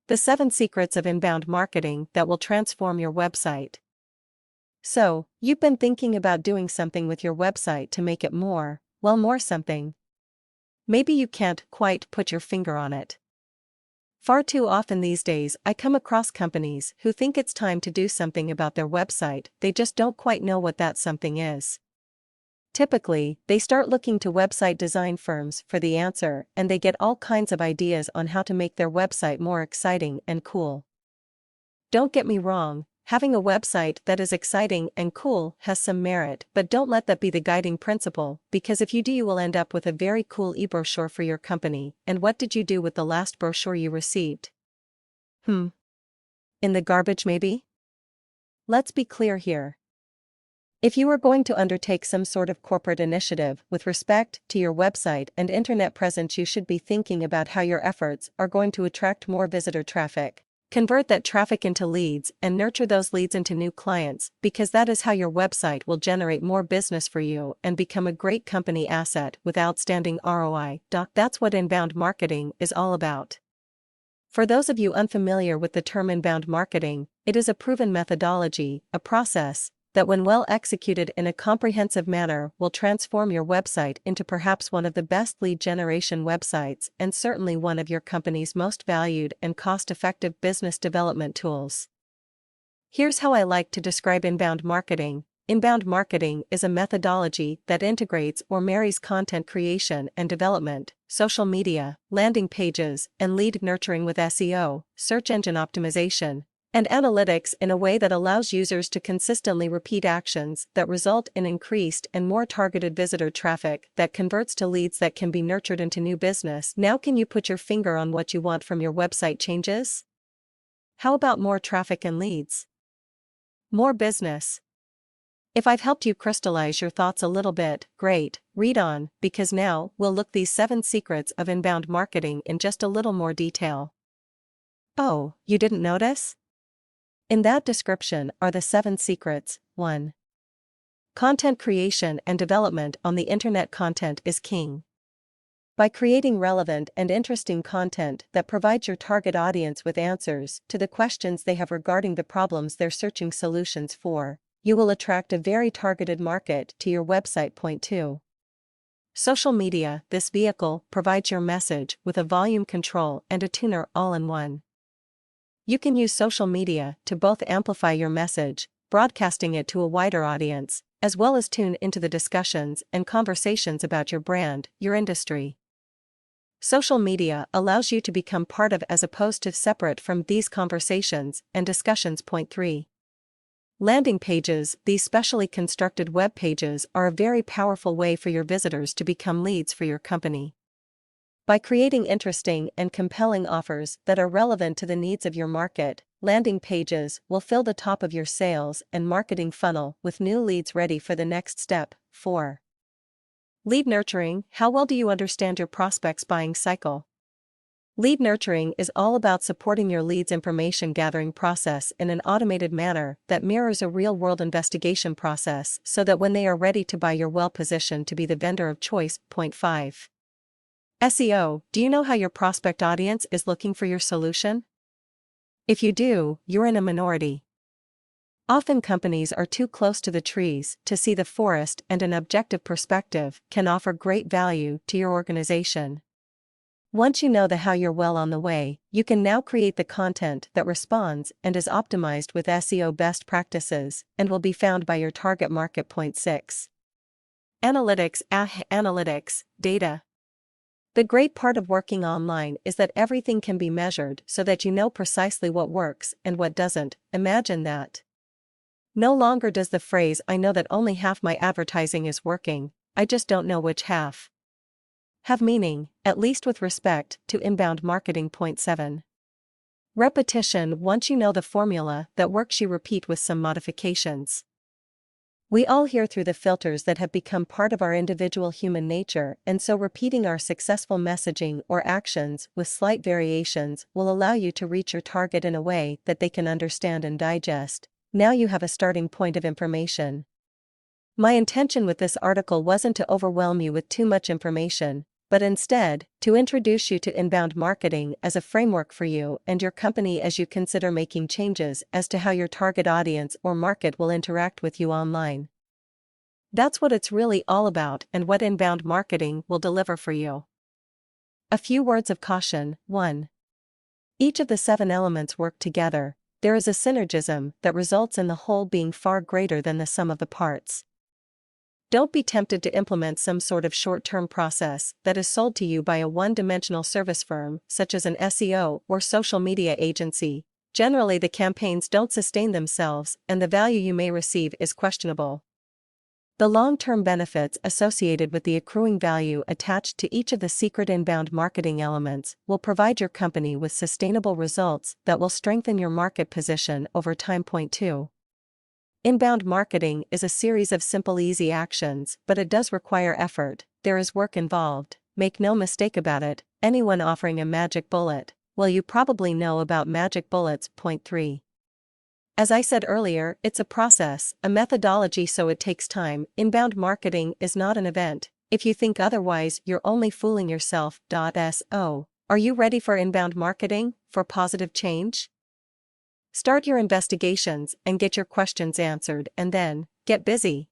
The 7 secrets of inbound marketing that will transform your website. So, you've been thinking about doing something with your website to make it more something. Maybe you can't quite put your finger on it. Far too often these days I come across companies who think it's time to do something about their website, they just don't quite know what that something is. Typically, they start looking to website design firms for the answer, and they get all kinds of ideas on how to make their website more exciting and cool. Don't get me wrong, having a website that is exciting and cool has some merit, but don't let that be the guiding principle, because if you do, you will end up with a very cool e-brochure for your company. And what did you do with the last brochure you received? In the garbage maybe? Let's be clear here. If you are going to undertake some sort of corporate initiative with respect to your website and internet presence, you should be thinking about how your efforts are going to attract more visitor traffic, convert that traffic into leads, and nurture those leads into new clients, because that is how your website will generate more business for you and become a great company asset with outstanding ROI. That's what inbound marketing is all about. For those of you unfamiliar with the term inbound marketing, it is a proven methodology, a process that when well executed in a comprehensive manner will transform your website into perhaps one of the best lead generation websites and certainly one of your company's most valued and cost-effective business development tools. Here's how I like to describe inbound marketing. Inbound marketing is a methodology that integrates or marries content creation and development, social media, landing pages, and lead nurturing with SEO, search engine optimization, and analytics in a way that allows users to consistently repeat actions that result in increased and more targeted visitor traffic that converts to leads that can be nurtured into new business. Now, can you put your finger on what you want from your website changes? How about more traffic and leads? More business? If I've helped you crystallize your thoughts a little bit, great, read on, because now we'll look these 7 secrets of inbound marketing in just a little more detail. Oh, you didn't notice? In that description are the 7 secrets. 1. Content creation and development on the internet. Content is king. By creating relevant and interesting content that provides your target audience with answers to the questions they have regarding the problems they're searching solutions for, you will attract a very targeted market to your website. Point 2. Social media. This vehicle provides your message with a volume control and a tuner all in one. You can use social media to both amplify your message, broadcasting it to a wider audience, as well as tune into the discussions and conversations about your brand, your industry. Social media allows you to become part of as opposed to separate from these conversations and discussions. Point 3. Landing pages. These specially constructed web pages are a very powerful way for your visitors to become leads for your company. By creating interesting and compelling offers that are relevant to the needs of your market, landing pages will fill the top of your sales and marketing funnel with new leads ready for the next step. 4. Lead nurturing. How well do you understand your prospect's buying cycle? Lead nurturing is all about supporting your leads' information gathering process in an automated manner that mirrors a real-world investigation process so that when they are ready to buy, you're well positioned to be the vendor of choice. Point 5. SEO. Do you know how your prospect audience is looking for your solution? If you do, you're in a minority. Often companies are too close to the trees to see the forest, and an objective perspective can offer great value to your organization. Once you know the how, you're well on the way. You can now create the content that responds and is optimized with SEO best practices and will be found by your target market. Point 6. Analytics. Analytics, data. The great part of working online is that everything can be measured so that you know precisely what works and what doesn't. Imagine that. No longer does the phrase "I know that only half my advertising is working, I just don't know which half" have meaning, at least with respect to inbound marketing. Point 7. Repetition. Once you know the formula that works, you repeat with some modifications. We all hear through the filters that have become part of our individual human nature, and so repeating our successful messaging or actions with slight variations will allow you to reach your target in a way that they can understand and digest. Now you have a starting point of information. My intention with this article wasn't to overwhelm you with too much information, but instead, to introduce you to inbound marketing as a framework for you and your company as you consider making changes as to how your target audience or market will interact with you online. That's what it's really all about and what inbound marketing will deliver for you. A few words of caution. 1. Each of the 7 elements work together. There is a synergism that results in the whole being far greater than the sum of the parts. Don't be tempted to implement some sort of short-term process that is sold to you by a one-dimensional service firm, such as an SEO or social media agency. Generally, the campaigns don't sustain themselves, and the value you may receive is questionable. The long-term benefits associated with the accruing value attached to each of the secret inbound marketing elements will provide your company with sustainable results that will strengthen your market position over time. Point 2. Inbound marketing is a series of simple, easy actions, but it does require effort. There is work involved. Make no mistake about it. Anyone offering a magic bullet, well, you probably know about magic bullets. Point 3. As I said earlier, it's a process, a methodology, so it takes time. Inbound marketing is not an event. If you think otherwise, you're only fooling yourself. So, are you ready for inbound marketing, for positive change? Start your investigations and get your questions answered, and then, get busy.